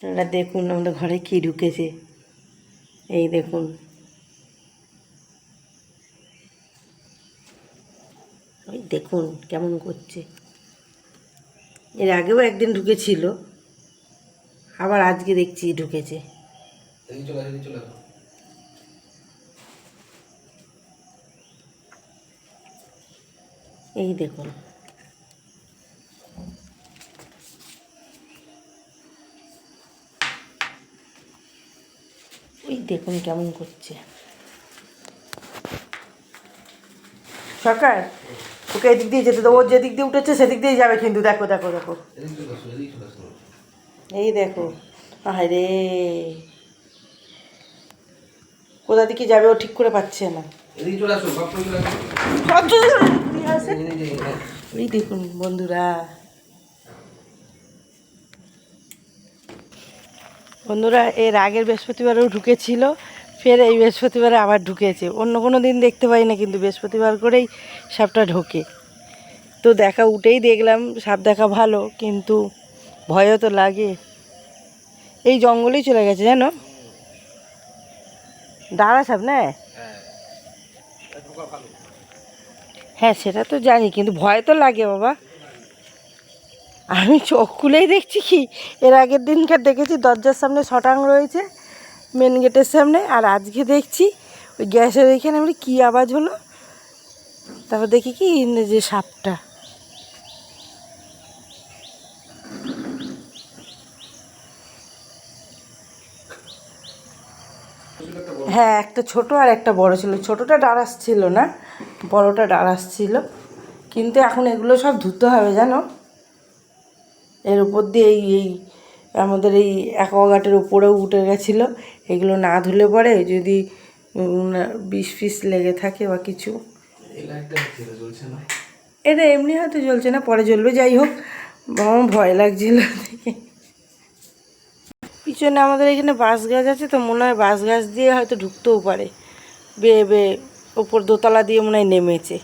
আপনারা দেখুন আমাদের ঘরে কি ঢুকেছে। এই দেখুন, ওই দেখুন কেমন করছে। এর আগেও একদিন ঢুকেছিল, আবার আজকে দেখছি ঢুকেছে। এই দেখুন, ওই দেখুন কেমন করছে। সরকার ওকে এদিক দিয়ে যেতে তো, ও যেদিক দিয়ে উঠেছে সেদিক দিয়ে যাবে কিন্তু। দেখো দেখো দেখো, এই দেখো, আরে কোথা দিকে যাবে ও ঠিক করে পাচ্ছে না। এই দেখুন বন্ধুরা, এর আগের বৃহস্পতিবারেও ঢুকেছিল, ফের এই বৃহস্পতিবারে আবার ঢুকেছে। অন্য কোনো দিন দেখতে পাই না, কিন্তু বৃহস্পতিবার করেই সাপটা ঢোকে। তো দেখা উঠেই দেখলাম সাপ দেখা ভালো, কিন্তু ভয়ও তো লাগে। এই জঙ্গলেই চলে গেছে জানো, দাঁড়া সাপ না। হ্যাঁ সেটা তো জানি, কিন্তু ভয় তো লাগে বাবা। আমি চোখ খুলেই দেখছি কি, এর আগের দিনকার দেখেছি দরজার সামনে শটাং রয়েছে, মেন গেটের সামনে, আর আজকে দেখছি ওই গ্যাসের এখানে। আমি কী আওয়াজ হলো, তারপর দেখি কি যে সাপটা। হ্যাঁ একটা ছোট আর একটা বড় ছিল। ছোটটা ডারাস ছিল না, বড়টা ডারাস ছিল। কিন্তু এখন এগুলো সব ধুতে হবে জানো। এর উপর দিয়ে এই আমাদের এই অ্যাকোয়াগার্ডের উপরেও উঠে গেছিলো। এগুলো না ধুলে পরে যদি বিষ ফিস লেগে থাকে বা কিছু। এটা এমনি হয়তো জ্বলছে না, পরে জ্বলবে। যাই হোক, আমার ভয় লাগছিল দেখে। পিছনে আমাদের এখানে বাঁশ গাছ আছে, তো মনে হয় বাঁশ গাছ দিয়ে হয়তো ঢুকতেও পারে। বেয়ে ওপর দোতলা দিয়ে মনে হয় নেমেছে।